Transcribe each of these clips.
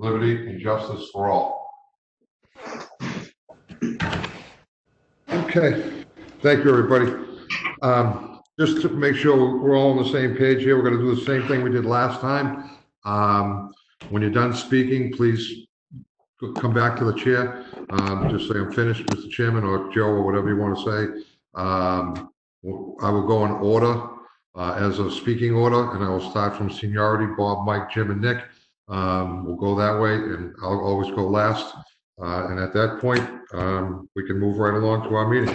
liberty, and justice for all. Okay, thank you, everybody. Just to make sure we're all on the same page here, we're going to do the same thing we did last time. When you're done speaking, please come back to the chair. Just say I'm finished, Mr. Chairman, or Joe, or whatever you want to say. I will go in order as a speaking order, and I will start from seniority: Bob, Mike, Jim, and Nick. We'll go that way, and I'll always go last. And at that point, we can move right along to our meeting.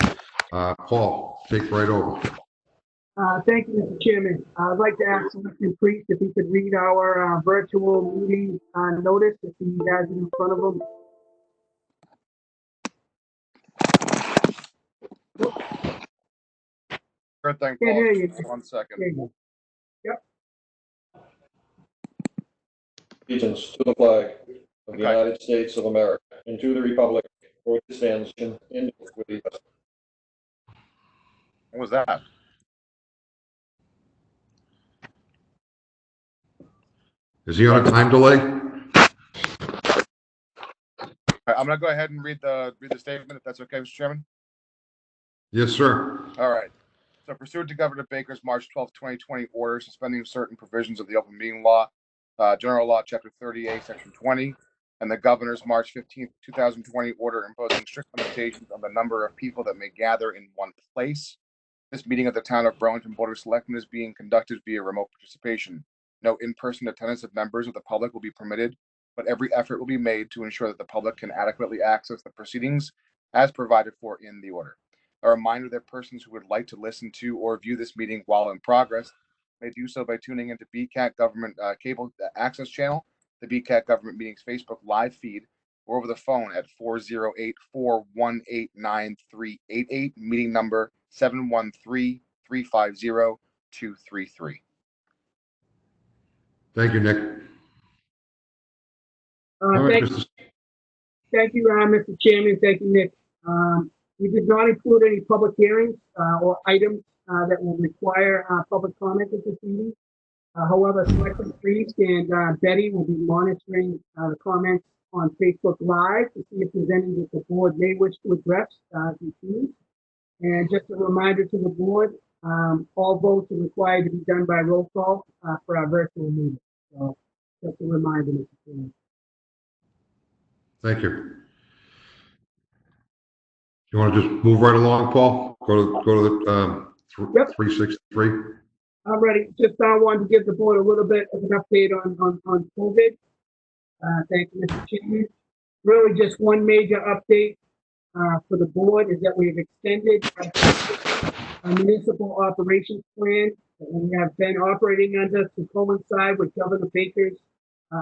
Paul, take right over. Thank you, Mr. Chairman. I'd like to ask Selectman Priest if he could read our virtual meeting notice, if he has it in front of him. Sure thing, Can't hear you. Paul. 1 second. There you go. Yep. Allegiance to the flag of the United States of America and to the republic for which it stands in with the What was that? Is he on a time delay? I'm going to go ahead and read the statement, if that's okay, Mr. Chairman. Yes, sir. All right. So, pursuant to Governor Baker's March 12, 2020 order suspending certain provisions of the Open Meeting Law, General Law, Chapter 38, Section 20, and the Governor's March 15, 2020 order imposing strict limitations on the number of people that may gather in one place, this meeting of the Town of Burlington Board of Selectmen is being conducted via remote participation. No in-person attendance of members of the public will be permitted, but every effort will be made to ensure that the public can adequately access the proceedings as provided for in the order. A reminder that persons who would like to listen to or view this meeting while in progress may do so by tuning into BCAT Government Cable Access Channel, the BCAT Government Meetings Facebook live feed, or over the phone at 408-418-9388, meeting number 713-350-233. Thank you, Nick. Thank you, Mr. Chairman. Thank you, Nick. We did not include any public hearings or items that will require public comment at this meeting. However, Selectman Priest and Betty will be monitoring the comments on Facebook Live to see if there's any that the board may wish to address these meetings. And just a reminder to the board, all votes are required to be done by roll call for our virtual meeting. So just a reminder, Mr. Chairman. Thank you. You want to just move right along, Paul? Go to the 363. I'm ready. Just wanted to give the board a little bit of an update on COVID. Thank you, Mr. Chairman. Really just one major update for the board is that we have extended our municipal operations plan that we have been operating under to coincide with Governor Baker's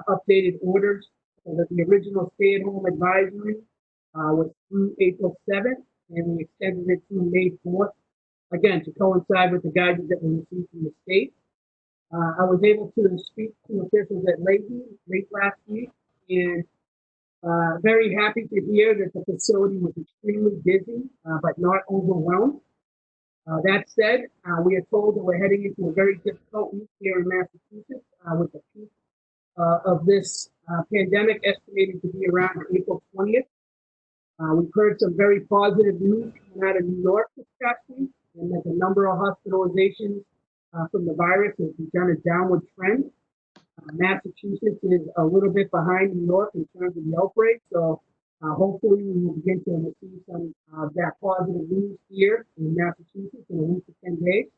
updated orders. So that the original stay-at-home advisory was through April 7th, and we extended it through May 4th, again, to coincide with the guidance that we received from the state. I was able to speak to officials at Layton late last week, and very happy to hear that the facility was extremely busy, but not overwhelmed. That said, we are told that we're heading into a very difficult week here in Massachusetts with the peak of this pandemic estimated to be around April 20th. We've heard some very positive news coming out of New York this past week, and that the number of hospitalizations from the virus has begun a downward trend. Massachusetts is a little bit behind New York in terms of the outbreak, so hopefully we will begin to receive some of that positive news here in Massachusetts in a week to 10 days.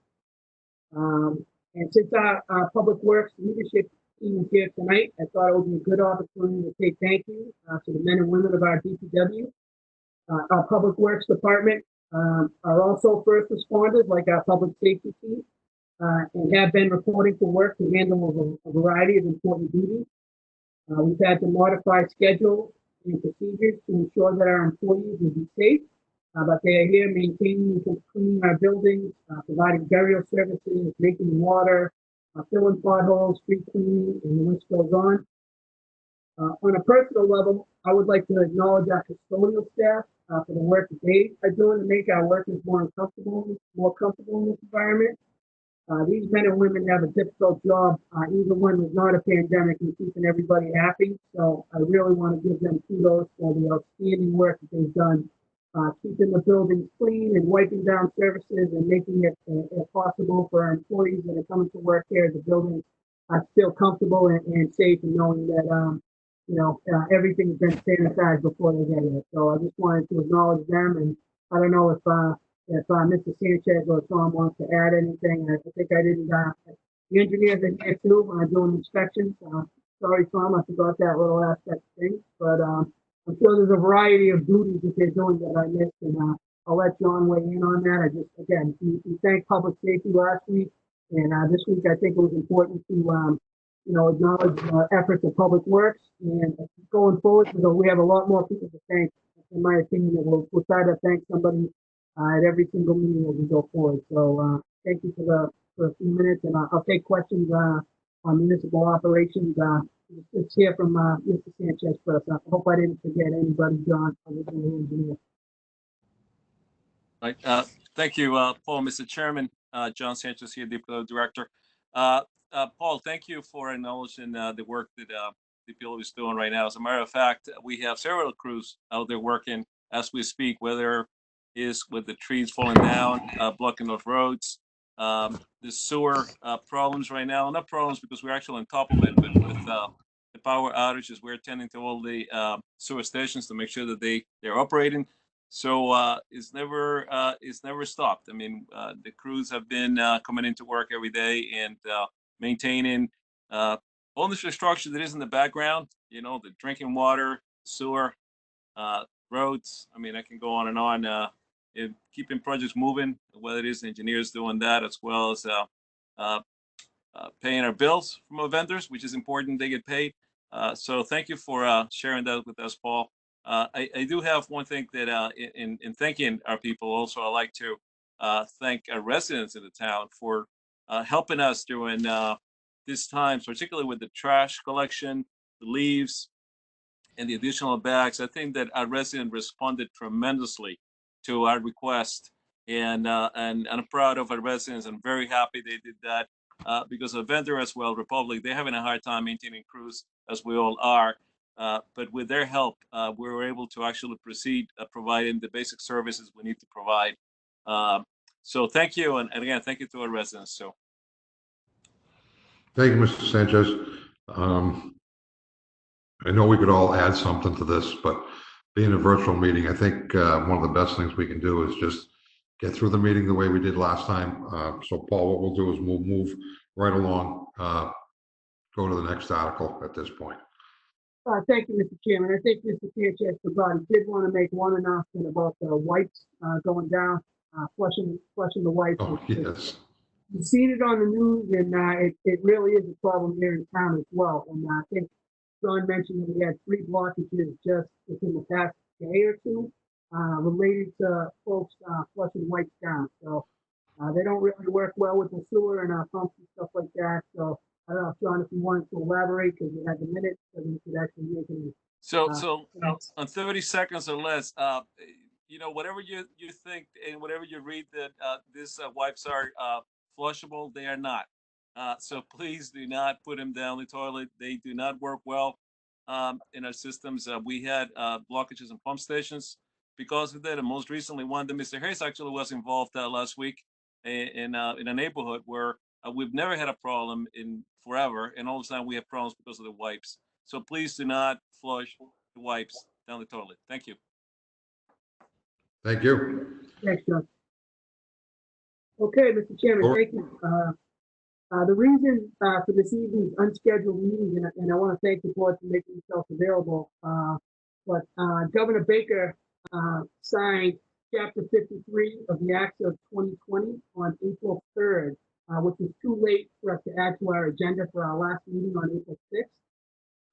And since our Public Works leadership team is here tonight, I thought it would be a good opportunity to say thank you to the men and women of our DPW. Our Public Works Department are also first responders like our public safety team and have been reporting for work to handle a variety of important duties. We've had to modify schedules and procedures to ensure that our employees will be safe, but they are here maintaining and cleaning our buildings, providing burial services, making water, filling potholes, street cleaning, and the list goes on. On a personal level, I would like to acknowledge our custodial staff for the work that they are doing to make our workers more comfortable in this environment. These men and women have a difficult job, even when there's not a pandemic, and keeping everybody happy. So I really want to give them kudos for the outstanding work that they've done, keeping the buildings clean and wiping down surfaces and making it possible for our employees that are coming to work here. The buildings feel comfortable and safe, and knowing that everything's been sanitized before they get here. So I just wanted to acknowledge them, and I don't know if Mr. Sanchez or Tom wants to add anything. I think I didn't. The engineers are here too doing inspections. Sorry, Tom, I forgot that little aspect of things, but I'm sure there's a variety of duties that they're doing that I missed, and I'll let John weigh in on that. I just, again, we thanked public safety last week, and this week I think it was important to acknowledge the efforts of Public Works, and going forward, we have a lot more people to thank. In my opinion, that we'll try to thank somebody at every single meeting as we go forward. So thank you for a few minutes, and I'll take questions on municipal operations. Let's hear from Mr. Sanchez first. I hope I didn't forget anybody, John, other than the engineer. Right. Thank you, Paul, Mr. Chairman. John Sanchez here, DPW Director. Paul, thank you for acknowledging the work that DPW is doing right now. As a matter of fact, we have several crews out there working as we speak, whether is with the trees falling down, blocking those roads, the sewer problems right now. Not problems because we're actually on top of it, but with the power outages, we're attending to all the sewer stations to make sure that they're operating. So it's never stopped. I mean, the crews have been coming into work every day and maintaining all the infrastructure that is in the background. You know, the drinking water, sewer, roads. I mean, I can go on and on. Keeping projects moving, whether it is engineers doing that, as well as paying our bills from our vendors, which is important. They get paid. So thank you for sharing that with us, Paul. I do have one thing that in thanking our people, also I'd like to thank our residents in the town for helping us during this time, particularly with the trash collection, the leaves, and the additional bags. I think that our resident responded tremendously to our request, and I'm proud of our residents. I'm very happy they did that because a vendor as well, Republic, they're having a hard time maintaining crews, as we all are. But with their help, we were able to actually proceed providing the basic services we need to provide. So thank you, and again, thank you to our residents. So. Thank you, Mr. Sanchez. I know we could all add something to this, but being a virtual meeting, I think one of the best things we can do is just get through the meeting the way we did last time. So Paul, what we'll do is we'll move right along, go to the next article at this point. Thank you, Mr. Chairman. I think Mr. Sanchez forgot. He did want to make one announcement about the wipes going down, flushing the wipes. Oh, yes. You've seen it on the news, and it really is a problem here in town as well. And I think John mentioned that we had 3 blockages just within the past day or two related to folks flushing wipes down. So they don't really work well with the sewer and our pumps and stuff like that. So I don't know, John, if you wanted to elaborate because you had the minute, so we could actually make it. So on 30 seconds or less, whatever you think and whatever you read that these wipes are flushable, they are not. So please do not put them down the toilet. They do not work well in our systems. We had blockages in pump stations because of that, and most recently one that Mr. Hayes actually was involved last week in a neighborhood where we've never had a problem in forever, and all of a sudden we have problems because of the wipes. So please do not flush the wipes down the toilet. Thank you. Thank you. Thanks, John. Okay, Mr. Chairman, thank you. The reason for this evening's unscheduled meeting, and I want to thank the board for making themselves available, but Governor Baker signed Chapter 53 of the Acts of 2020 on April 3rd, which is too late for us to add to our agenda for our last meeting on April 6th.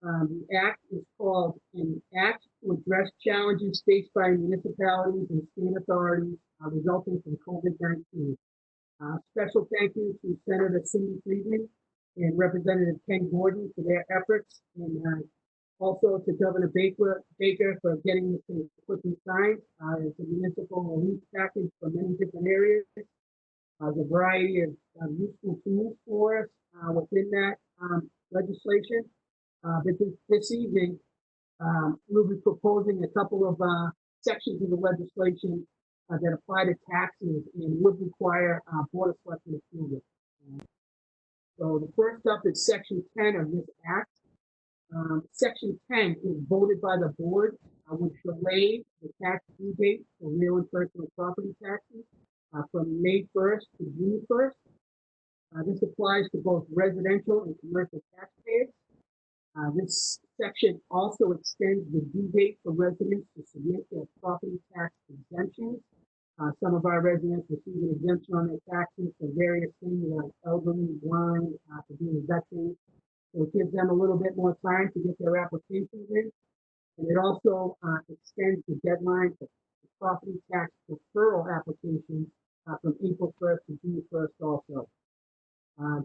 The act is called an Act to Address Challenges Faced by Municipalities and State Authorities Resulting from COVID-19. Special thank you to Senator Cindy Friedman and Representative Ken Gordon for their efforts, and also to Governor Baker for getting this thing quickly signed. It's a municipal relief package for many different areas. There's a variety of useful tools for us within that legislation. But this evening, we'll be proposing a couple of sections of the legislation that apply to taxes and would require Board of Selectmen approval. So the first up is Section 10 of this Act. Section 10 is voted by the board, which delays the tax due date for real and personal property taxes from May 1st to June 1st. This applies to both residential and commercial taxpayers. This section also extends the due date for residents to submit their property tax exemptions. Some of our residents receive an exemption on their taxes for various things like elderly, blind, for being veterans. So it gives them a little bit more time to get their applications in. And it also extends the deadline for property tax deferral applications from April 1st to June 1st also.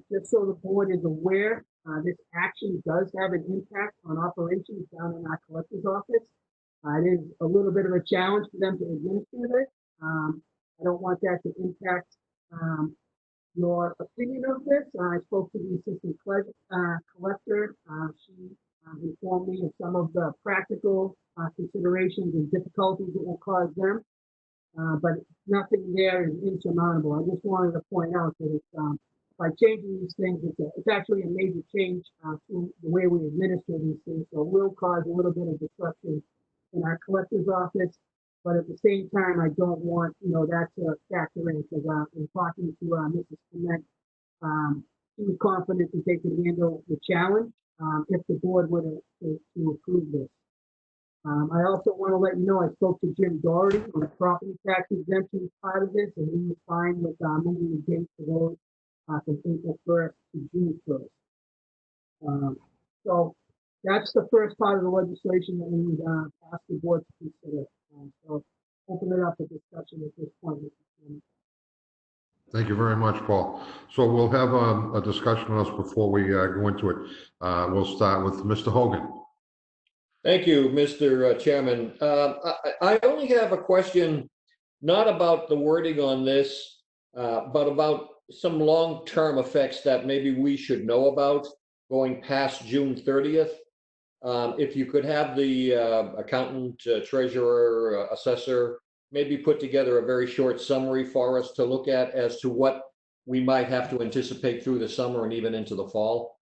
Just so the board is aware, this action does have an impact on operations down in our collector's office. It is a little bit of a challenge for them to administer this. I don't want that to impact your opinion of this. I spoke to the assistant collector. She informed me of some of the practical considerations and difficulties it will cause them. But nothing there is insurmountable. I just wanted to point out that it's, by changing these things, it's actually a major change to the way we administer these things. So it will cause a little bit of disruption in our collector's office. But at the same time, I don't want, that to factor in, because in talking to Mrs. Clement, she was confident that they could handle the challenge if the board were to approve this. I also want to let you know I spoke to Jim Doherty on the property tax exemption part of this, and he was fine with moving the date for those from April 1st to June 1st. So that's the first part of the legislation that we would ask the board to consider. So open it up for discussion at this point, Mr. Chairman. Thank you very much, Paul. So we'll have a discussion on this before we go into it. We'll start with Mr. Hogan. Thank you, Mr. Chairman. I only have a question, not about the wording on this, but about some long-term effects that maybe we should know about going past June 30th. If you could have the accountant, treasurer, assessor, maybe put together a very short summary for us to look at as to what we might have to anticipate through the summer and even into the fall.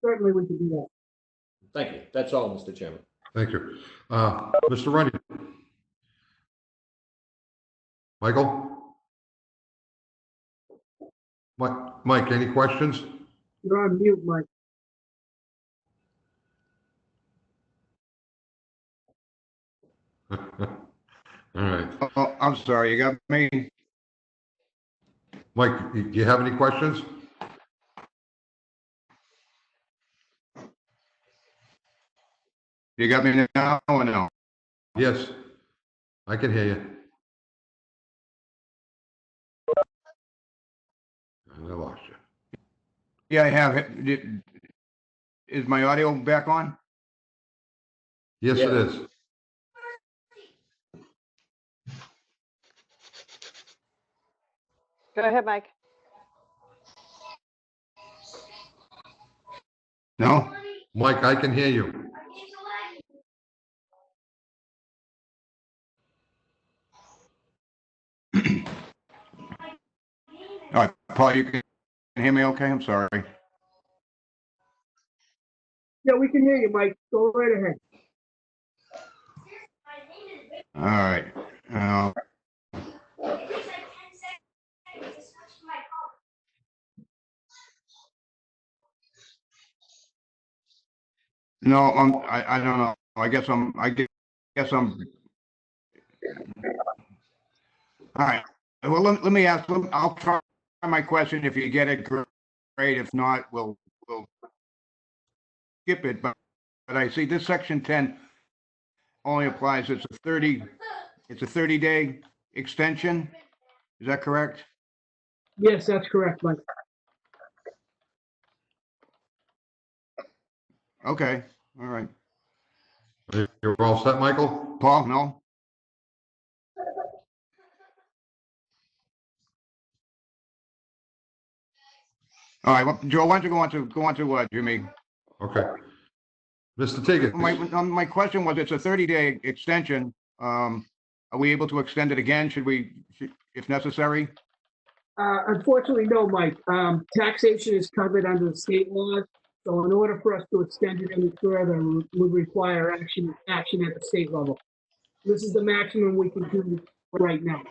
Certainly we can do that. Thank you. That's all, Mr. Chairman. Thank you. Mr. Runyon. Michael? Mike, any questions? You're on mute, Mike. All right. Oh, I'm sorry, you got me? Mike, do you have any questions? You got me now or no? Yes, I can hear you. I lost you. Yeah, I have it. Is my audio back on? Yes, it is. Go ahead, Mike. No? Mike, I can hear you. All right, Paul, you can hear me okay? I'm sorry. Yeah, we can hear you, Mike. Go right ahead. All right. No, I don't know. I guess I'm all right. Well, let me ask, I'll try my question. If you get it, great. If not, we'll skip it. But I see this section 10 only applies, it's a 30-day extension. Is that correct? Yes, that's correct, Mike. Okay, all right. You're all set, Michael? Paul, no? All right, well, Joe, why don't you go on to Jimmy? Okay. Mr. Tiggins? My question was, it's a 30-day extension. Are we able to extend it again? If necessary? Unfortunately, no, Mike. Taxation is covered under the state laws. So in order for us to extend it any further, would require action at the state level. This is the maximum we can do right now.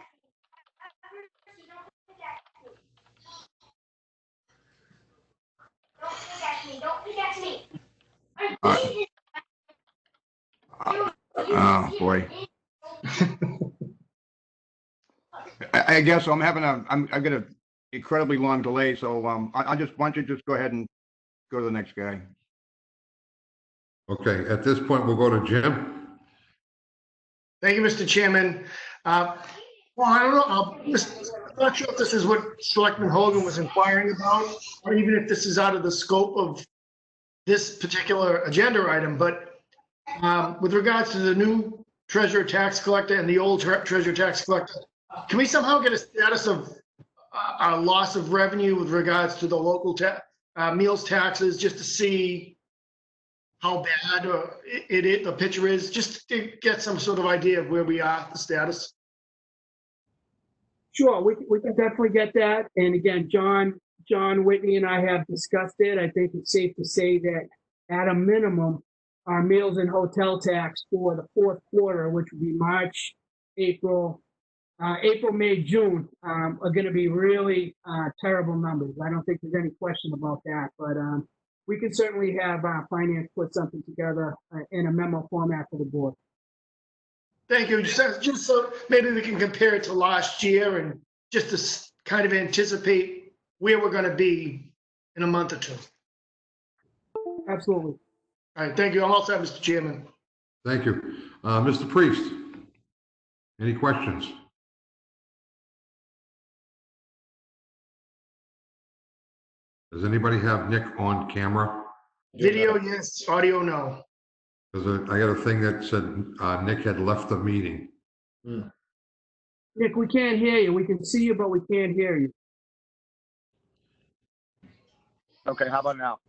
Oh, boy. I guess I'm I've got an incredibly long delay, so why don't you just go ahead and go to the next guy? Okay, at this point, we'll go to Jim. Thank you, Mr. Chairman. Well, I don't know, I'm not sure if this is what Selectman Hogan was inquiring about, or even if this is out of the scope of this particular agenda item, but with regards to the new treasurer tax collector and the old treasurer tax collector, can we somehow get a status of our loss of revenue with regards to the local meals taxes, just to see how bad the picture is, just to get some sort of idea of where we are, the status? Sure, we can definitely get that. And again, John Whitney and I have discussed it. I think it's safe to say that at a minimum, our meals and hotel tax for the fourth quarter, which would be March, April, May, June, are going to be really terrible numbers. I don't think there's any question about that. But we can certainly have finance put something together in a memo format for the board. Thank you. Just so maybe we can compare it to last year and just to kind of anticipate where we're going to be in a month or two. Absolutely. All right. Thank you. I'm all set, Mr. Chairman. Thank you. Mr. Priest, any questions? Does anybody have Nick on camera? Video, yes. Audio, no. Because I got a thing that said Nick had left the meeting. Nick, we can't hear you. We can see you, but we can't hear you. Okay, how about now?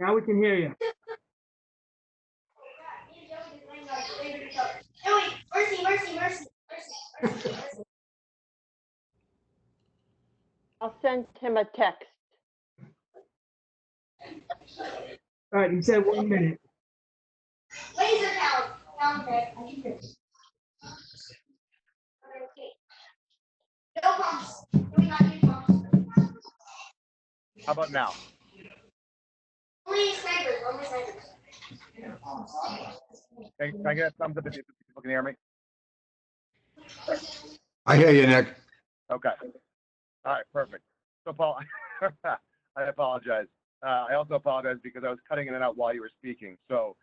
Now we can hear you. I'll send him a text. All right, you said 1 minute. Laser calendar. No pumps. We not use pumps. How about now? Only snipers. Only snipers. Can I get a thumbs up if people can hear me? I hear you, Nick. Okay. All right, perfect. So Paul, I apologize. I also apologize because I was cutting in and out while you were speaking. So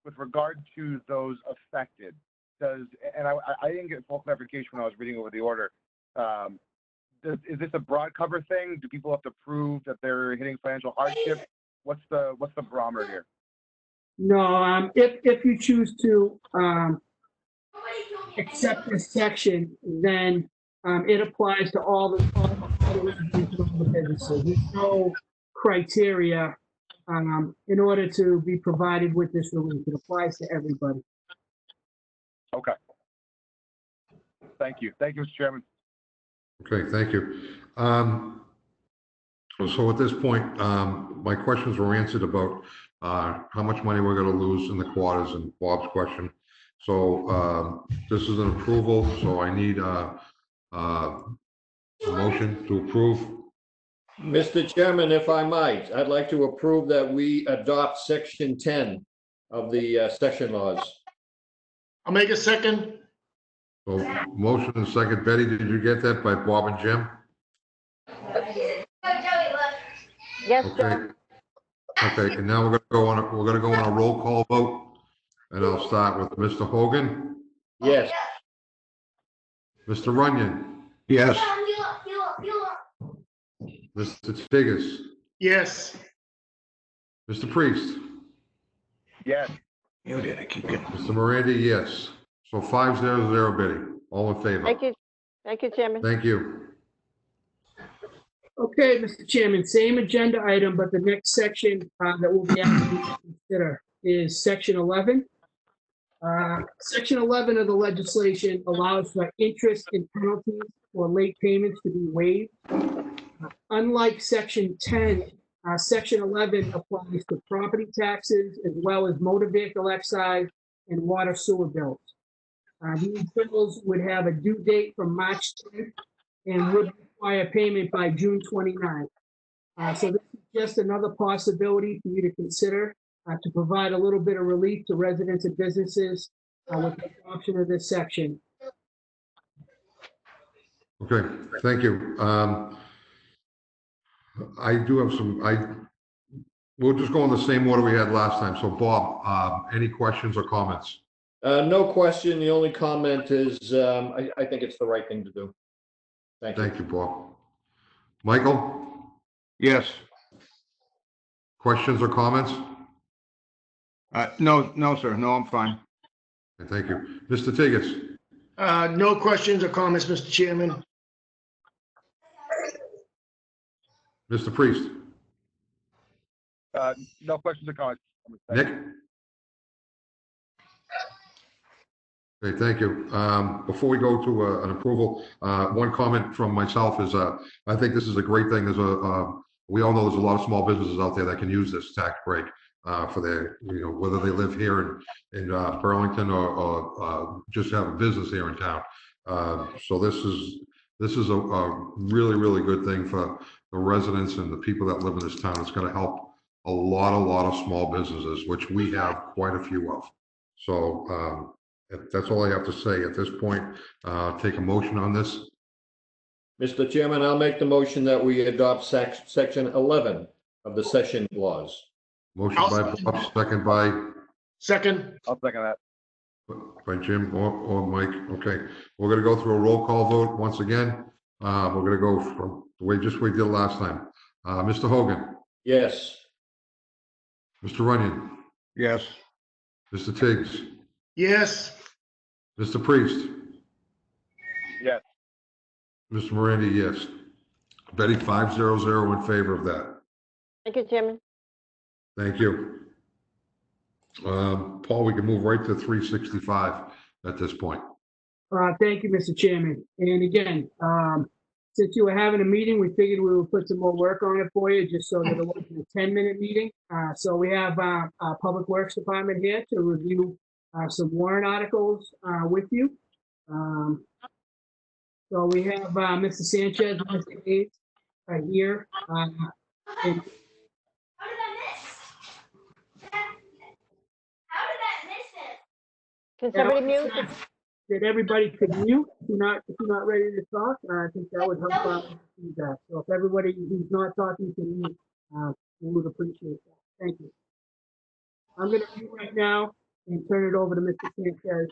with regard to those affected, I didn't get full clarification when I was reading over the order. Is this a broad cover thing? Do people have to prove that they're hitting financial hardship? What's the barometer here? No, if you choose to accept this section, then it applies to all the residents of the businesses. There's no criteria in order to be provided with this relief. It applies to everybody. Okay. Thank you. Thank you, Mr. Chairman. Okay, thank you. So at this point, my questions were answered about how much money we're going to lose in the quarters and Bob's question. So this is an approval, so I need a motion to approve. Mr. Chairman, if I might, I'd like to approve that we adopt section 10 of the section laws. I'll make a second. So motion and second. Betty, did you get that by Bob and Jim? Yes, Okay. John. Okay, and now we're gonna go on a roll call vote, and I'll start with Mr. Hogan, Yes. Mr. Runyon, Yes. Mr. Tigas, Yes. Mr. Priest, Yes. You did. I keep getting. Mr. Miranda, yes. So 5-0, Betty. All in favor? Thank you. Thank you, Chairman. Thank you. Okay, Mr. Chairman, same agenda item, but the next section that we'll be asking you to consider is section 11. Section 11 of the legislation allows for interest and penalties for late payments to be waived. Unlike section 10, section 11 applies to property taxes as well as motor vehicle excise and water sewer bills. These bills would have a due date from March 10th and would require payment by June 29th. So this is just another possibility for you to consider to provide a little bit of relief to residents and businesses with the adoption of this section. Okay, thank you. I do have we'll just go in the same order we had last time. So Bob, any questions or comments? No question. The only comment is, I think it's the right thing to do. Thank you. Thank you, Bob. Michael, Yes. questions or comments? No, sir. No, I'm fine. Okay, thank you. Mr. Tigas, No questions or comments, Mr. Chairman. Mr. Priest, No questions or comments. Nick? Okay, thank you. Before we go to an approval, one comment from myself is I think this is a great thing. We all know there's a lot of small businesses out there that can use this tax break for their, whether they live here in Burlington or just have a business here in town. So this is a really, really good thing for the residents and the people that live in this town. It's going to help a lot of small businesses, which we have quite a few of. So that's all I have to say at this point. Take a motion on this. Mr. Chairman, I'll make the motion that we adopt section 11 of the session clause. Motion by Bob, second by Second. I'll second that. Jim or Mike. Okay, we're going to go through a roll call vote once again. We're going to go from the way we did last time. Mr. Hogan, Yes. Mr. Runyon, Yes. Mr. Tiggs, Yes. Mr. Priest, Yes. Mr. Morandi, yes. Betty, 5-0-0 in favor of that. Thank you, Chairman. Thank you. Paul, we can move right to 365 at this point. Thank you, Mr. Chairman. And again, since you were having a meeting, we figured we would put some more work on it for you, just so that it wasn't a 10-minute meeting. So we have our Public Works Department here to review some warrant articles with you. So we have Mr. Sanchez and Mr. Hayes here. And How did I miss? How did I miss it? Can somebody mute? that everybody could mute if you're not ready to talk. I think that would help feedback. So if everybody who's not talking can mute, we would appreciate that. Thank you. I'm going to mute right now and turn it over to Mr. Sanchez,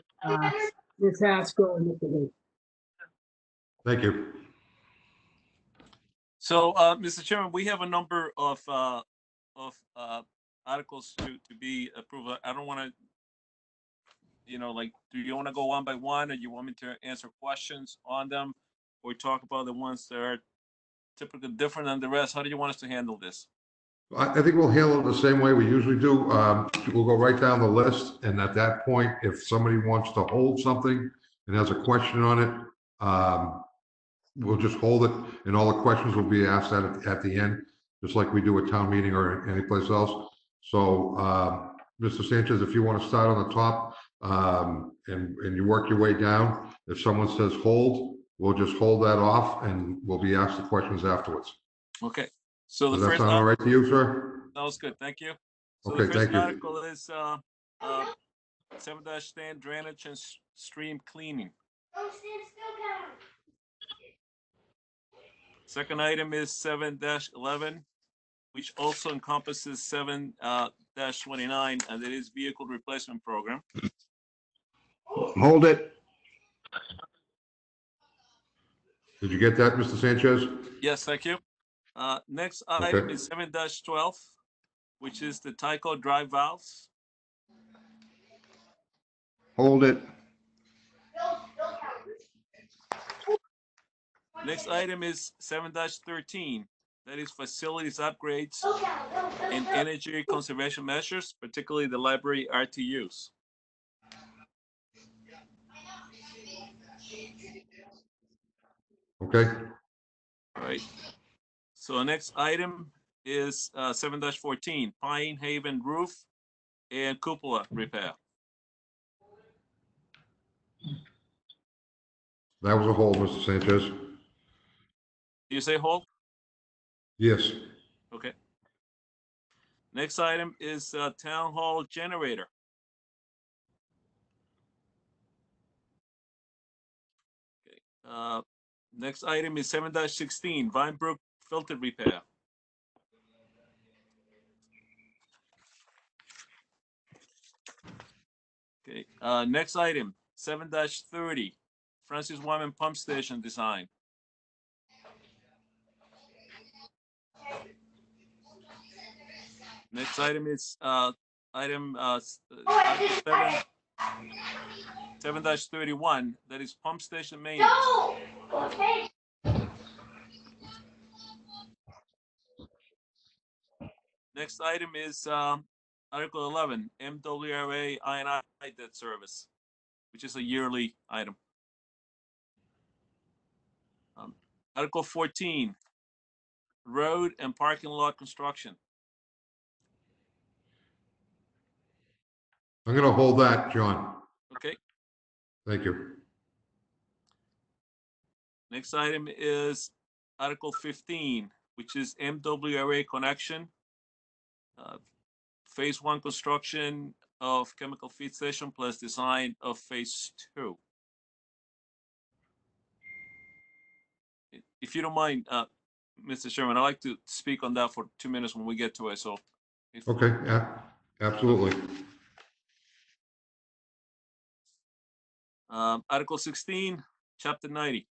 Ms. Haskell, and Mr. Hayes. Thank you. So, Mr. Chairman, we have a number of articles to be approved. I don't want to, do you want to go one by one, or you want me to answer questions on them, or talk about the ones that are typically different than the rest? How do you want us to handle this? I think we'll handle it the same way we usually do. We'll go right down the list, and at that point, if somebody wants to hold something and has a question on it, we'll just hold it, and all the questions will be asked at the end, just like we do at town meeting or any place else. So, Mr. Sanchez, if you want to start on the top and you work your way down, if someone says hold, we'll just hold that off, and we'll be asked the questions afterwards. Okay. So Does that sound all right to you, sir? Sounds good. Thank you. So Okay, the first thank you. article is 7-10 drainage and stream cleaning. Oh, stand still, Kevin. Second item is 7-11, which also encompasses 7-29, and it is vehicle replacement program. Hold it. Did you get that, Mr. Sanchez? Yes, thank you. Next item is 7-12, which is the Tyco drive valves. Hold it. Next item is 7-13, that is facilities upgrades Go Cal, go, go, and go. energy conservation measures, particularly the library RTUs. Okay, All right. So the next item is 7-14, Pine Haven roof and cupola repair. that was a hold, Mr. Sanchez. Do you say hold? Yes, Okay. Next item is town hall generator. Okay. Next item is 7-16, Vinebrook filter repair. Okay. Next item, 7-30, Francis Wyman pump station design. Next item is item Article 7-31, that is pump station maintenance. No! Okay. Next item is Article 11, MWRA I&I debt service, which is a yearly item. Article 14, road and parking lot construction. I'm gonna hold that, John. Okay. Thank you. Next item is Article 15, which is MWRA connection. Phase 1 construction of chemical feed station plus design of phase 2. If you don't mind, Mr. Chairman, I'd like to speak on that for 2 minutes when we get to it. So, Okay, yeah, absolutely. Article 16, Chapter 90.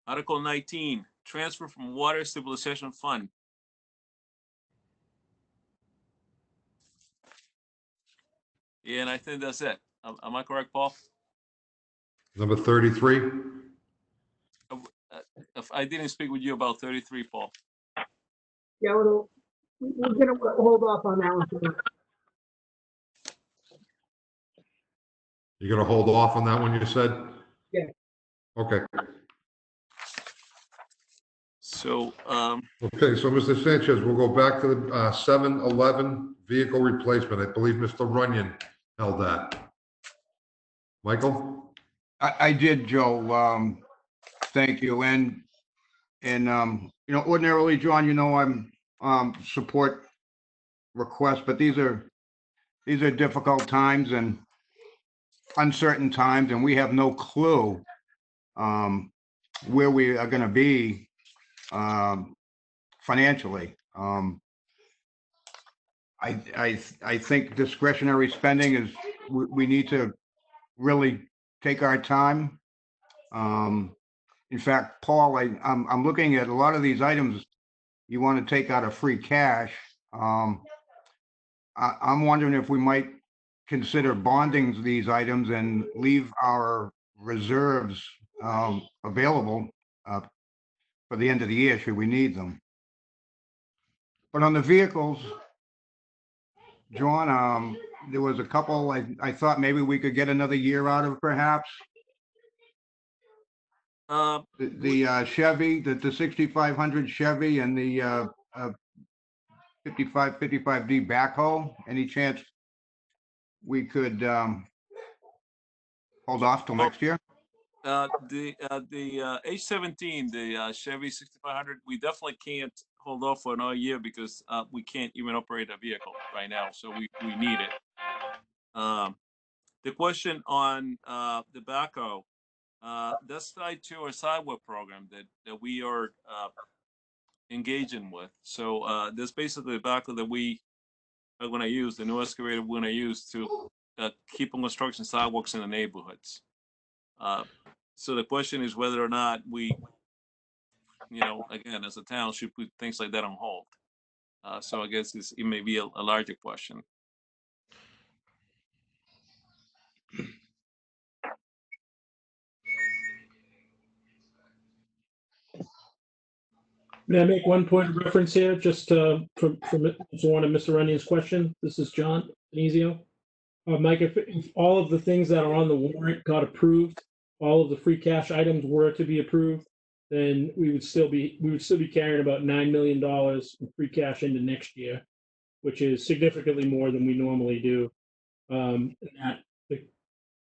Article 19, transfer from Water Stabilization Fund. Yeah, and I think that's it. Am I correct, Paul? Number 33, If I didn't speak with you about 33, Paul. Yeah, we're gonna hold off on that one for now. you're gonna hold off on that one, you said? Yeah. Okay, So, okay, so Mr. Sanchez, we'll go back to the 7-11 vehicle replacement. I believe Mr. Runyon held that. Michael? I did, Joe. Thank you. And ordinarily, John, I'm support requests, but these are difficult times and uncertain times, and we have no clue where we are going to be financially. I think discretionary spending is we need to really take our time. In fact, Paul, I'm looking at a lot of these items you want to take out of free cash. I'm wondering if we might consider bonding these items and leave our reserves available for the end of the year should we need them. But on the vehicles, John, there was a couple I thought maybe we could get another year out of perhaps. The Chevy, the 6500 Chevy and the 55D backhoe. Any chance we could hold off till next year? the H17, the Chevy 6500, we definitely can't hold off for another year because we can't even operate a vehicle right now. So we need it. The question on the backhoe, that's tied to our sidewalk program that we are engaging with. So that's basically the backhoe that we are going to use, the new excavator we're going to use to keep on construction sidewalks in the neighborhoods. So the question is whether or not we, again, as a town, should put things like that on hold. So I guess it may be a larger question. May I make one point of reference here, just for one of Mr. Runnion's question? This is John Denizio. Mike, if all of the things that are on the warrant got approved, all of the free cash items were to be approved, then we would still be carrying about $9 million in free cash into next year, which is significantly more than we normally do. And that the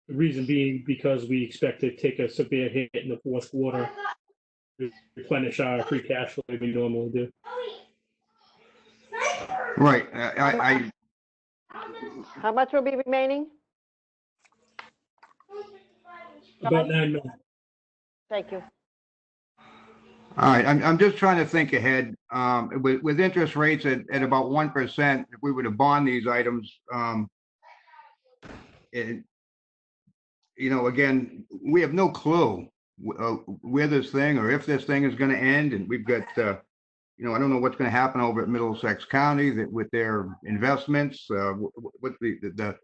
reason being because we expect to take a severe hit in the fourth quarter to replenish our free cash flow we normally do. Right. How much will be remaining? About John? 9 million. Thank you. All right, I'm just trying to think ahead. With interest rates at about 1%, if we were to bond these items, again, we have no clue where this thing or if this thing is going to end, and we've got, I don't know what's going to happen over at Middlesex County with their investments. With the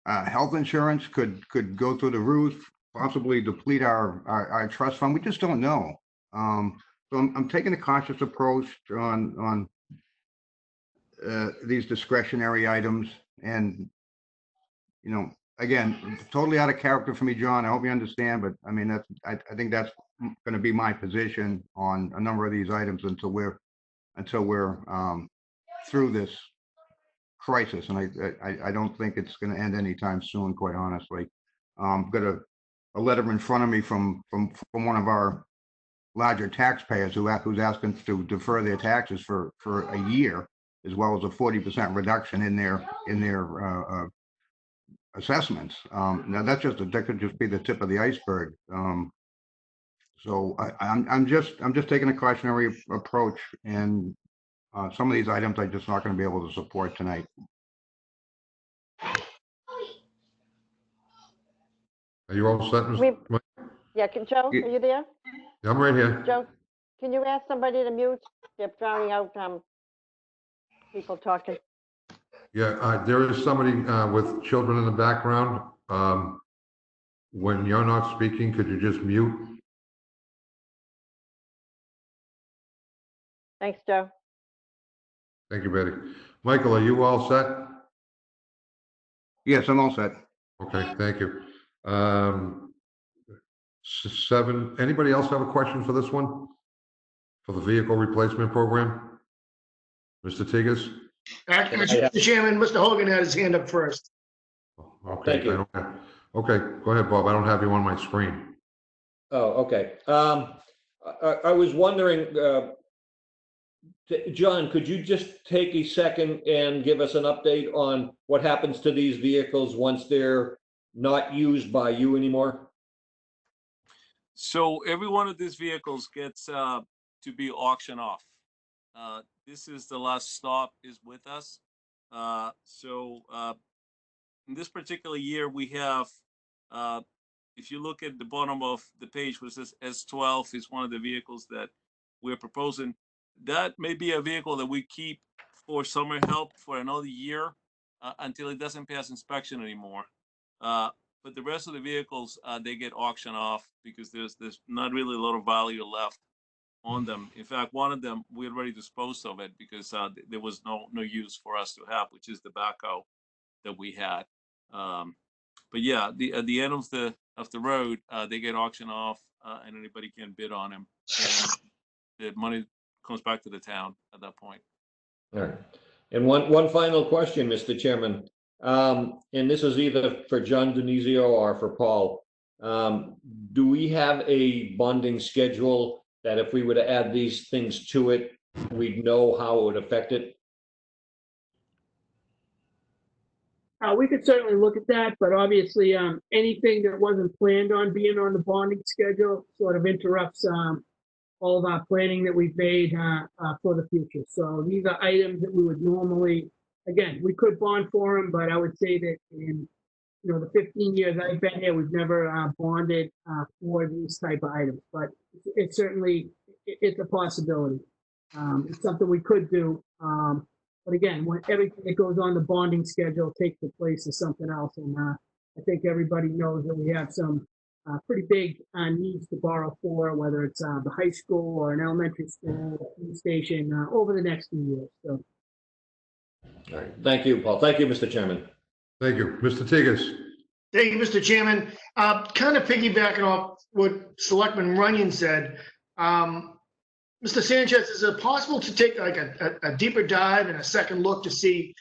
health insurance could go through the roof, possibly deplete our trust fund. We just don't know. So I'm taking a cautious approach on these discretionary items, and again, totally out of character for me, John. I hope you understand, but I mean I think that's going to be my position on a number of these items until we're through this crisis, and I don't think it's going to end anytime soon, quite honestly. Got a letter in front of me from one of our larger taxpayers who's asking to defer their taxes for a year, as well as a 40% reduction in their assessments. Now that could just be the tip of the iceberg. So I'm just taking a cautionary approach, and some of these items I'm just not going to be able to support tonight. Are you all set, Mr. Mike? Yeah, Joe, are you there? Yeah, I'm right here. Joe, can you ask somebody to mute? They're drowning out people talking. Yeah, there is somebody with children in the background. When you're not speaking, could you just mute? Thanks, Joe. Thank you, Betty. Michael, are you all set? Yes, I'm all set. Okay, thank you. 7, anybody else have a question for this one? For the vehicle replacement program? Mr. Tigges? Mr. Chairman, Mr. Hogan had his hand up first. Okay, Thank you. Okay, go ahead, Bob. I don't have you on my screen. Oh, okay. I was wondering, John, could you just take a second and give us an update on what happens to these vehicles once they're not used by you anymore? So every one of these vehicles gets to be auctioned off. This is the last stop is with us. In this particular year, we have, if you look at the bottom of the page, which says S12 is one of the vehicles that we're proposing. That may be a vehicle that we keep for summer help for another year until it doesn't pass inspection anymore. But the rest of the vehicles, they get auctioned off because there's not really a lot of value left on them. In fact, one of them we already disposed of it because there was no use for us to have, which is the backhoe that we had. But yeah, at the end of the road, they get auctioned off, and anybody can bid on them, and the money comes back to the town at that point. All right. And one final question, Mr. Chairman. And this is either for John Denizio or for Paul. Do we have a bonding schedule that if we were to add these things to it, we'd know how it would affect it? We could certainly look at that, but obviously, anything that wasn't planned on being on the bonding schedule sort of interrupts all of our planning that we've made for the future. So these are items that we would normally, again, we could bond for them, but I would say that in the 15 years I've been here, we've never bonded for these type of items. But it's certainly it's a possibility. It's something we could do. But again, when everything that goes on the bonding schedule takes the place of something else, and I think everybody knows that we have some pretty big needs to borrow for, whether it's the high school or an elementary school, police station, over the next few years. So All right. Thank you, Paul. Thank you, Mr. Chairman. Thank you. Mr. Tigas? Thank you, Mr. Chairman. Kind of piggybacking off what Selectman Runyon said, Mr. Sanchez, is it possible to take like a deeper dive and a second look to see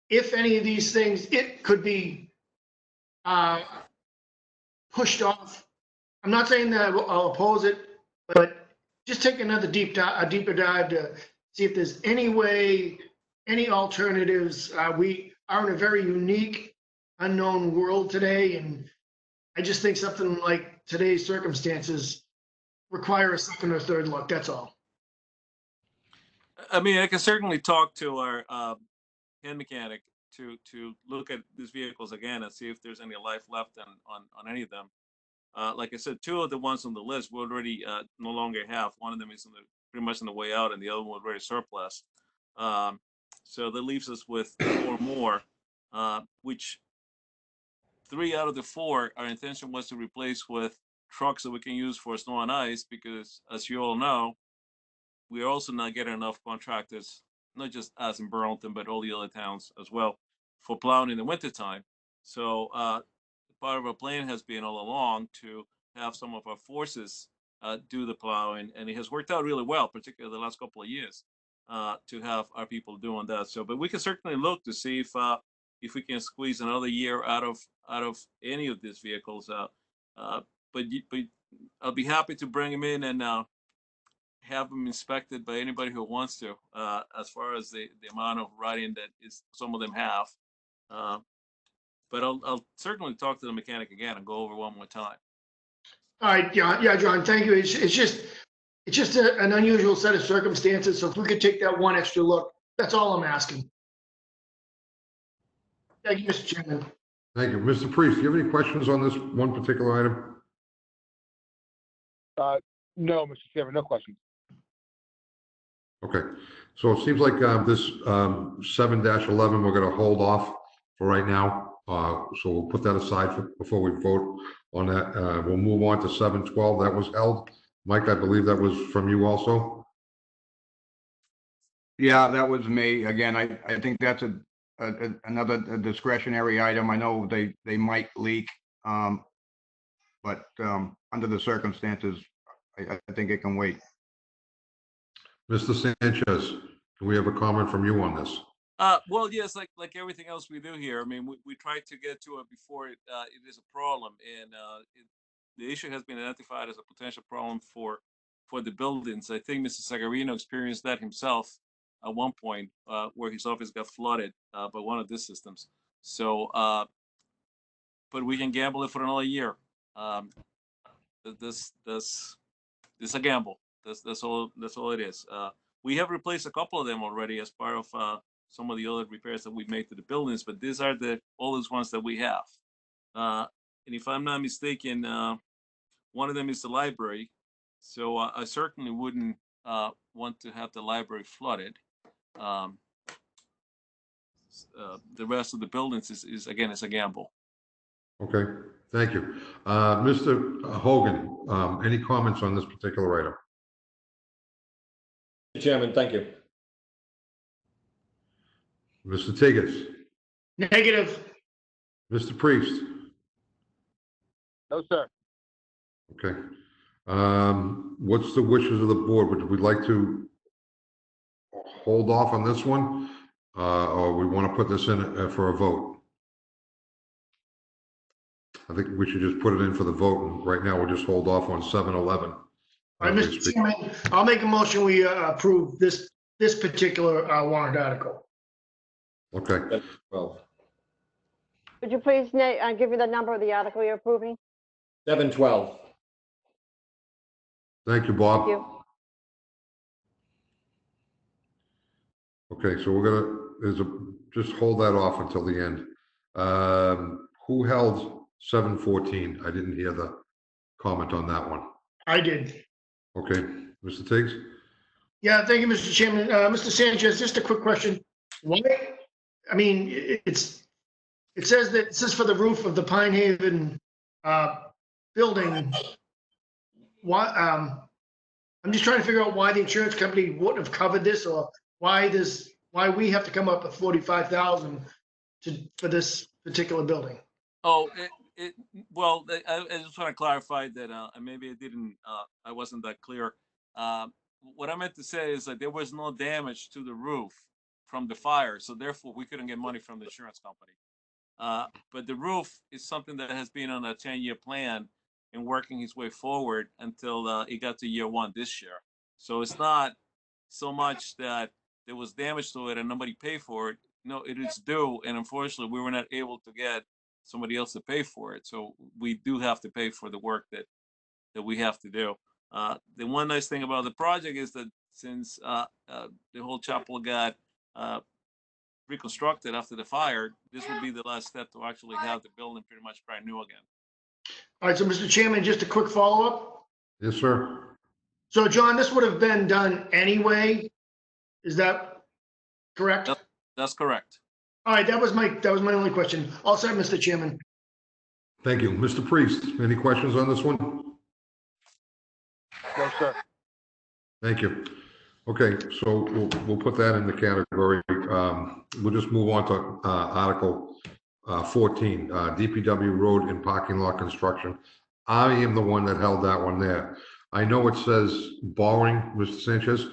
if any of these things, it could be pushed off? I'm not saying that I'll oppose it, but just take another a deeper dive to see if there's any way, any alternatives. We are in a very unique, unknown world today, and I just think something like today's circumstances require a second or third look. That's all. I mean, I can certainly talk to our hand mechanic to look at these vehicles again and see if there's any life left on any of them. Like I said, two of the ones on the list we already no longer have. One of them is pretty much on the way out, and the other one already surplus. So that leaves us with 4 more, which 3 out of the 4, our intention was to replace with trucks that we can use for snow and ice, because as you all know, we are also not getting enough contractors, not just us in Burlington, but all the other towns as well, for plowing in the wintertime. So part of our plan has been all along to have some of our forces do the plowing, and it has worked out really well, particularly the last couple of years, to have our people doing that. So, but we can certainly look to see if we can squeeze another year out of any of these vehicles. But I'll be happy to bring them in and have them inspected by anybody who wants to, as far as the amount of writing that is some of them have. But I'll certainly talk to the mechanic again and go over one more time. All right, John. Yeah, John, thank you. It's just an unusual set of circumstances. So if we could take that one extra look, that's all I'm asking. Thank you, Mr. Chairman. Thank you. Mr. Priest, do you have any questions on this one particular item? No, Mr. Chairman, no questions. Okay, so it seems like this 7-11, we're gonna hold off for right now. So we'll put that aside before we vote on that. We'll move on to 7-12. That was held. Mike, I believe that was from you also? Yeah, that was me. Again, I think that's another discretionary item. I know they might leak, but under the circumstances, I think it can wait. Mr. Sanchez, can we have a comment from you on this? Well, yes, like everything else we do here. I mean, we try to get to it before it is a problem, and the issue has been identified as a potential problem for the buildings. I think Mr. Sagarino experienced that himself at one point, where his office got flooded by one of these systems. So, but we can gamble it for another year. This is a gamble. That's all it is. We have replaced a couple of them already as part of some of the other repairs that we've made to the buildings, but these are the oldest ones that we have. And if I'm not mistaken, one of them is the library. So I certainly wouldn't want to have the library flooded. The rest of the buildings is again, it's a gamble. Okay, thank you. Mr. Hogan, any comments on this particular item? Chairman, thank you. Mr. Tigas? Negative. Mr. Priest? No, sir. Okay. What's the wishes of the board? Would we like to hold off on this one? Or we want to put this in for a vote? I think we should just put it in for the vote, and right now we'll just hold off on 7-11. All right, Mr. Chairman, I'll make a motion, we approve this particular warrant article. Okay. Well, Would you please give me the number of the article you're approving? 7-12. Thank you, Bob. Thank you. Okay, so we're gonna, just hold that off until the end. Who held 7-14? I didn't hear the comment on that one. I did. Okay, Mr. Tiggs? Yeah, thank you, Mr. Chairman. Mr. Sanchez, just a quick question. Why, I mean, it says that, it says for the roof of the Pine Haven building, why, I'm just trying to figure out why the insurance company wouldn't have covered this, or why we have to come up with 45,000 for this particular building. Oh, well, I just want to clarify that maybe I wasn't that clear. What I meant to say is that there was no damage to the roof from the fire, so therefore we couldn't get money from the insurance company. But the roof is something that has been on a 10-year plan and working its way forward until it got to year one this year. So it's not so much that there was damage to it and nobody paid for it. No, it is due, and unfortunately, we were not able to get somebody else to pay for it. So we do have to pay for the work that we have to do. The one nice thing about the project is that since the whole chapel got reconstructed after the fire, this will be the last step to actually have the building pretty much brand new again. All right, so Mr. Chairman, just a quick follow-up. Yes, sir. So John, this would have been done anyway. Is that correct? That's correct. All right, that was my only question. All set, Mr. Chairman. Thank you. Mr. Priest, any questions on this one? No, sir. Thank you. Okay, so we'll put that in the category. We'll just move on to Article 14, DPW road and parking lot construction. I am the one that held that one there. I know it says borrowing, Mr. Sanchez.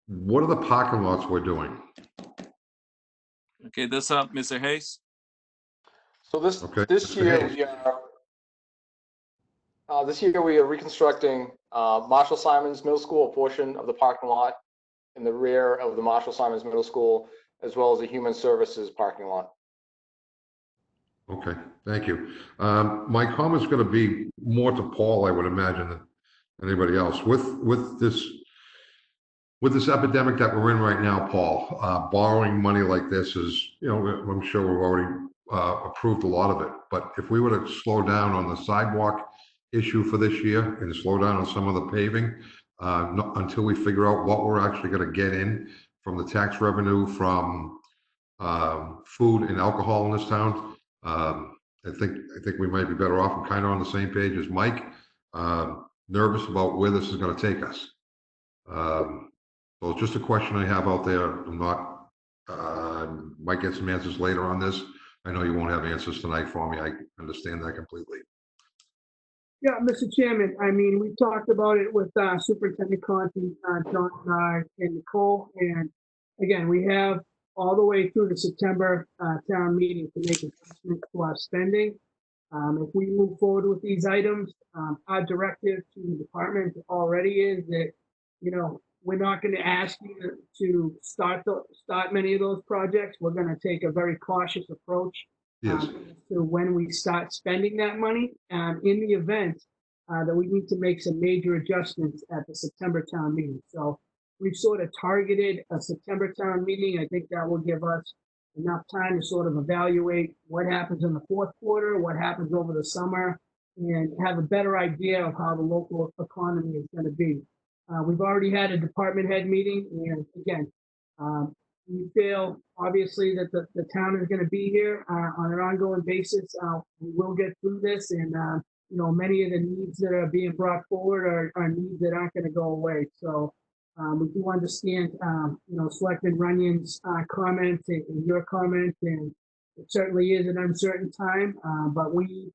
What are the parking lots we're doing? Okay, this up, Mr. Hayes. So this Okay, this Mr. year Hayes. we are reconstructing Marshall Simons Middle School, a portion of the parking lot in the rear of the Marshall Simons Middle School, as well as the Human Services parking lot. Okay, thank you. My comment's going to be more to Paul, I would imagine, than anybody else. With this epidemic that we're in right now, Paul, borrowing money like this is, I'm sure we've already approved a lot of it. But if we were to slow down on the sidewalk issue for this year and slow down on some of the paving, until we figure out what we're actually going to get in from the tax revenue from food and alcohol in this town, I think we might be better off and kind of on the same page as Mike. Nervous about where this is going to take us. So it's just a question I have out there. I'm not, might get some answers later on this. I know you won't have answers tonight for me. I understand that completely. Yeah, Mr. Chairman, I mean, we talked about it with Superintendent Conti, John and I, and Nicole. And again, we have all the way through the September town meeting to make adjustments to our spending. If we move forward with these items, our directive to the department already is that, we're not going to ask you to start many of those projects. We're going to take a very cautious approach Yes. to when we start spending that money. In the event that we need to make some major adjustments at the September town meeting. So we've sort of targeted a September town meeting. I think that will give us enough time to sort of evaluate what happens in the fourth quarter, what happens over the summer, and have a better idea of how the local economy is going to be. We've already had a department head meeting, and again, we feel obviously that the town is going to be here on an ongoing basis. We will get through this, and many of the needs that are being brought forward are needs that aren't going to go away. So we do understand, Selectman Runyon's comments and your comments, and it certainly is an uncertain time, but we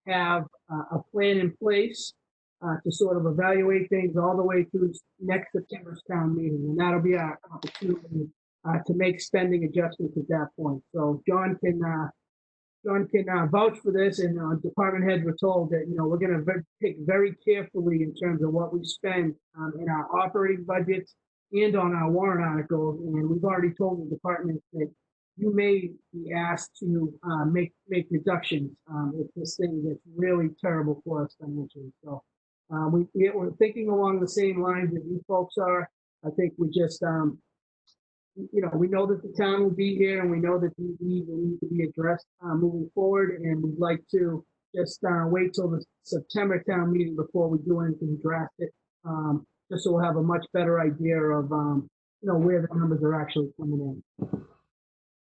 have a plan in place to sort of evaluate things all the way through next September's town meeting, and that'll be our opportunity to make spending adjustments at that point. So John can vouch for this, and department heads were told that we're going to pick very carefully in terms of what we spend in our operating budgets and on our warrant articles, and we've already told the department that you may be asked to make reductions if this thing gets really terrible for us financially. So we're thinking along the same lines that you folks are. I think we just, we know that the town will be here, and we know that these needs will need to be addressed moving forward. And we'd like to just wait till the September town meeting before we do anything drastic, just so we'll have a much better idea of, where the numbers are actually coming in.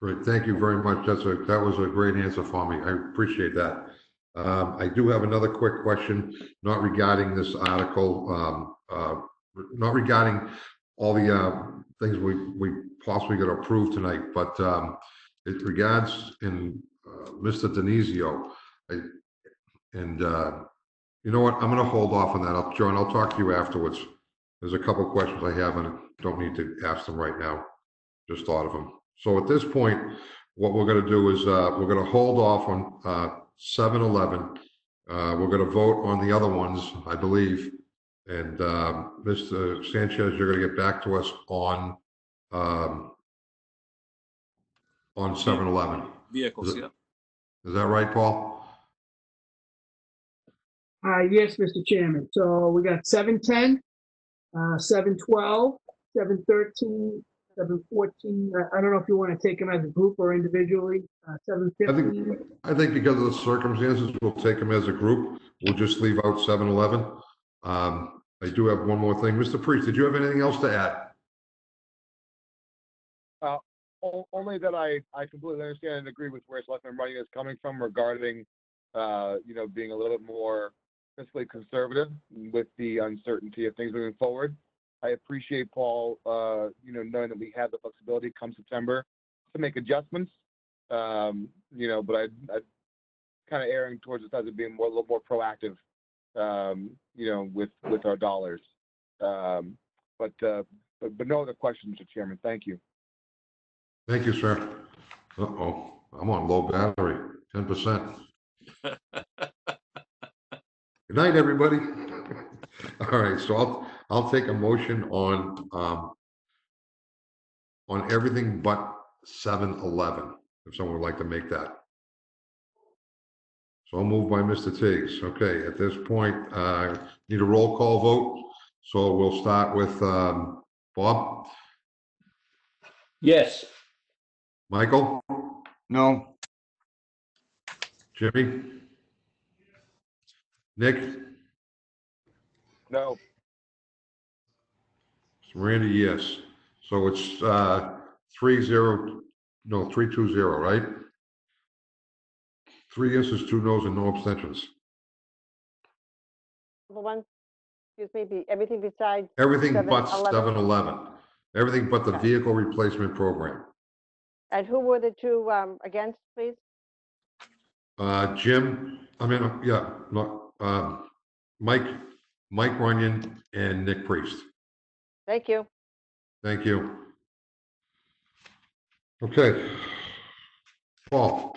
Great, thank you very much. That was a great answer for me. I appreciate that. I do have another quick question, not regarding this article, not regarding all the things we possibly got approved tonight, but it regards in Mr. Denizio. And you know what? I'm going to hold off on that. John, I'll talk to you afterwards. There's a couple questions I have and don't need to ask them right now. Just thought of them. So at this point, what we're going to do is we're going to hold off on 7-Eleven. We're going to vote on the other ones, I believe. And Mr. Sanchez, you're going to get back to us on 7-Eleven. Vehicles, yeah. Is that right, Paul? Yes, Mr. Chairman. So we got 7:10, 7:12, 7:13, 7:14. I don't know if you want to take them as a group or individually. 7:15. I think because of the circumstances, we'll take them as a group. We'll just leave out 7-Eleven. I do have one more thing. Mr. Priest, did you have anything else to add? Only that I completely understand and agree with where Selectman Runyon is coming from regarding, being a little bit more fiscally conservative with the uncertainty of things moving forward. I appreciate Paul, knowing that we have the flexibility come September to make adjustments. But I kind of erring towards the side of being a little more proactive, with our dollars. But no other questions, Mr. Chairman. Thank you. Thank you, sir. Uh-oh, I'm on low battery, 10%. Good night, everybody. All right, so I'll take a motion on everything but 7-Eleven, if someone would like to make that. So I'll move by Mr. Tiggs. Okay, at this point, need a roll call vote. So we'll start with Bob, Yes. Michael, No, Jimmy, Nick, No. Randy, yes. So it's 3-0, no, 3-2-0, right? 3 yeses, 2 noes, and no abstentions. The one, excuse me, everything besides, Everything but 7-Eleven. 7-Eleven. Everything but the vehicle replacement program. And who were the two against, please? Mike Runyon and Nick Priest. Thank you. Thank you. Okay. Paul.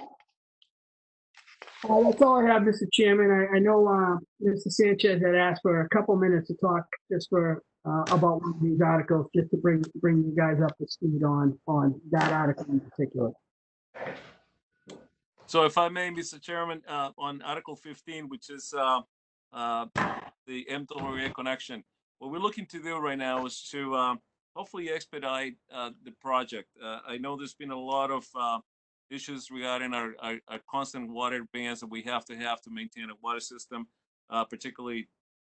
That's all I have, Mr. Chairman. I know Mr. Sanchez had asked for a couple minutes to talk just for about one of these articles, just to bring you guys up to speed on that article in particular. So if I may, Mr. Chairman, on Article 15, which is the MWA connection, what we're looking to do right now is to hopefully expedite the project. I know there's been a lot of issues regarding our constant water bans that we have to maintain a water system, particularly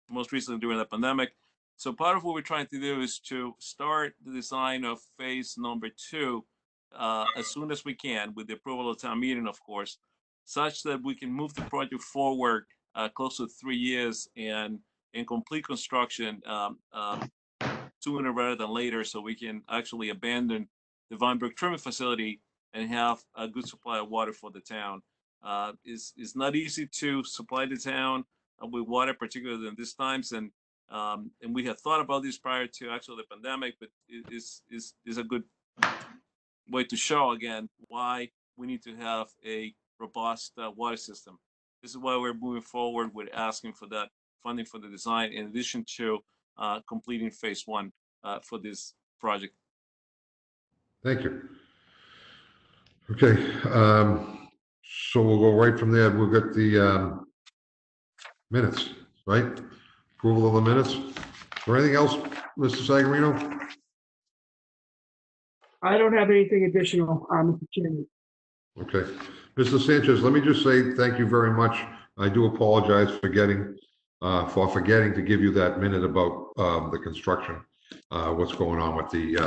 most recently during the pandemic. So part of what we're trying to do is to start the design of phase number 2 as soon as we can, with the approval of town meeting, of course, such that we can move the project forward close to 3 years and in complete construction sooner rather than later, so we can actually abandon the Vinebrook treatment facility and have a good supply of water for the town. It's not easy to supply the town with water, particularly in these times, and we had thought about this prior to actually the pandemic, but it is a good way to show again why we need to have a robust water system. This is why we're moving forward with asking for that funding for the design, in addition to completing phase 1 for this project. Thank you. Okay. So we'll go right from there. We'll get the minutes, right? Approval of the minutes. Is there anything else, Mr. Sagarino? I don't have anything additional, Mr. Chairman. Okay. Mr. Sanchez, let me just say thank you very much. I do apologize for forgetting to give you that minute about the construction, what's going on with the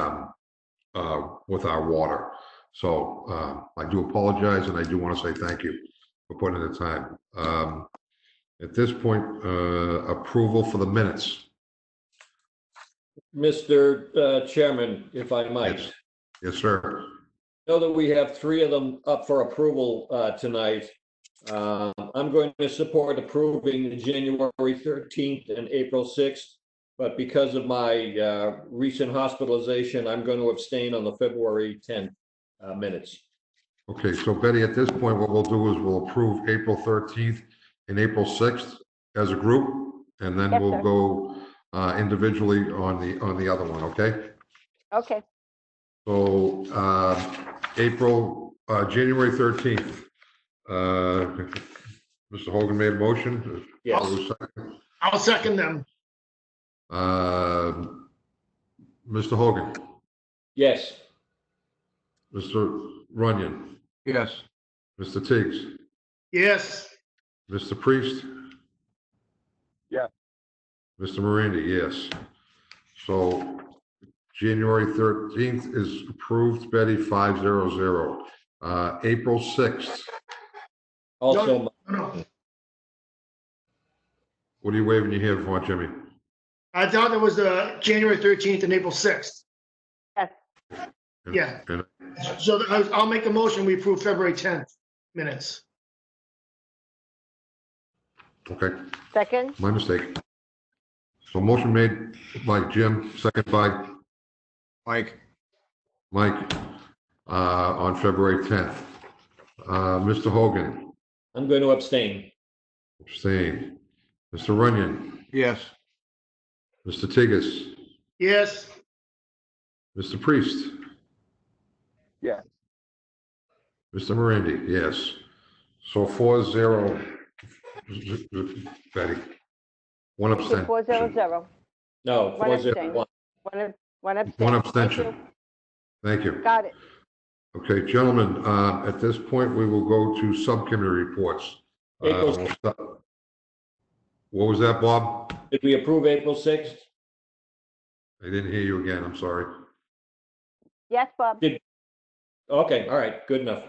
with our water. So I do apologize, and I do want to say thank you. for putting in the time. At this point, approval for the minutes. Mr. Chairman, if I might. Yes. Yes, sir. Know that we have 3 of them up for approval tonight. I'm going to support approving the January 13th and April 6th, but because of my recent hospitalization, I'm going to abstain on the February 10th minutes. Okay, so Betty, at this point, what we'll do is we'll approve April 13th and April 6th as a group, and then Yes, we'll sir. go individually on the other one, okay? Okay, So, January 13th, Mr. Hogan made a motion. Yes. I'll second them. Mr. Hogan, Yes. Mr. Runyon, Yes. Mr. Tiggs, Yes. Mr. Priest? Yes. Mr. Morandi, yes. So January 13th is approved, Betty, 500. April 6th, Also, No, what are you waving your hand for, Jimmy? I thought it was January 13th and April 6th. yes, And- Yeah. and- So I'll make a motion, we approve February 10th minutes. Okay, second, my mistake. So motion made by Jim, second by Mike, Mike, on February 10th. Mr. Hogan, I'm going to abstain. abstain. Mr. Runyon, yes. Mr. Tigas, Yes. Mr. Priest, Yes. Mr. Morandi, yes. So 4-0, Betty. One abstention. 400. No, One 401. One abstain. One Thank you. abstention. Thank you. Got it. Okay, gentlemen, at this point, we will go to subcommittee reports. April- We'll start- What was that, Bob? Did we approve April 6th? I didn't hear you again, I'm sorry. Yes, Bob. Okay, all right, good enough.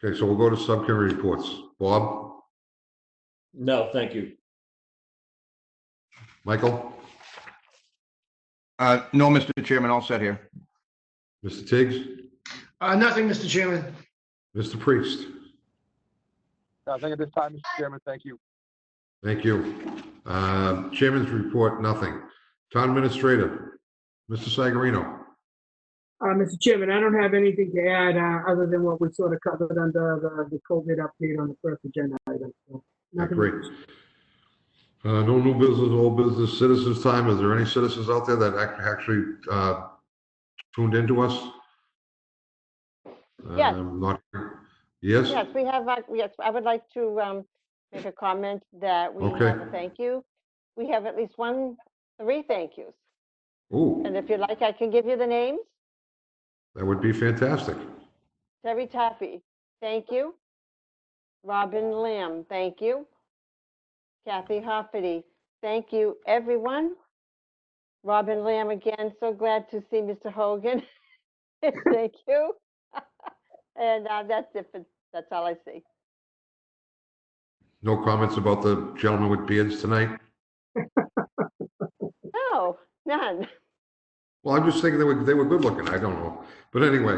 Okay, so we'll go to subcommittee reports. Bob, No, thank you. Michael, No, Mr. Chairman, all set here. Mr. Tiggs, Nothing, Mr. Chairman. Mr. Priest. Nothing at this time, Mr. Chairman. Thank you. Thank you. Chairman's report, nothing. Town administrator, Mr. Sagarino. Mr. Chairman, I don't have anything to add, other than what we sort of covered under the COVID update on the first agenda item. So, nothing. Great. No new business, old business, citizens' time. Is there any citizens out there that actually tuned into us? Yes. Not, yes? Yes, we have, yes, I would like to make a comment that we Okay. have a thank you. We have at least 3 thank yous. Ooh, And if you'd like, I can give you the names. that would be fantastic. Terry Taffy, thank you. Robin Lamb, thank you. Kathy Hoffity, thank you, everyone. Robin Lamb again, so glad to see Mr. Hogan. Thank you. And that's it, that's all I see. No comments about the gentleman with beards tonight? No, none. Well, I'm just thinking they were good looking. I don't know. But anyway,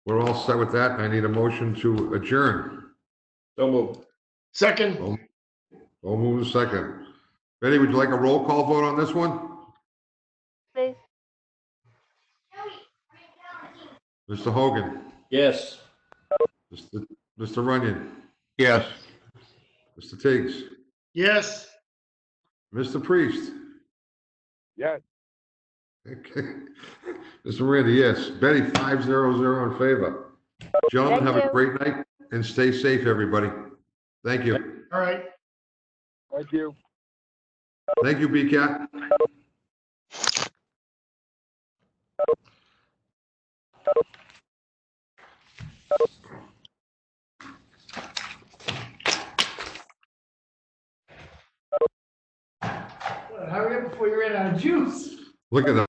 we're all set with that. I need a motion to adjourn. So moved. Second. We'll move a second. Betty, would you like a roll call vote on this one? Please. Mr. Hogan, Yes. Mr. Runyon, Yes. Mr. Tiggs, Yes. Mr. Priest. Yes. Okay. Mr. Randy, yes. Betty, 500 in favor. Gentlemen, Thank have a you. great night and stay safe, everybody. Thank you. All right. Thank you. Thank you, BCAT. Hurry up before you run out of juice. Look at that.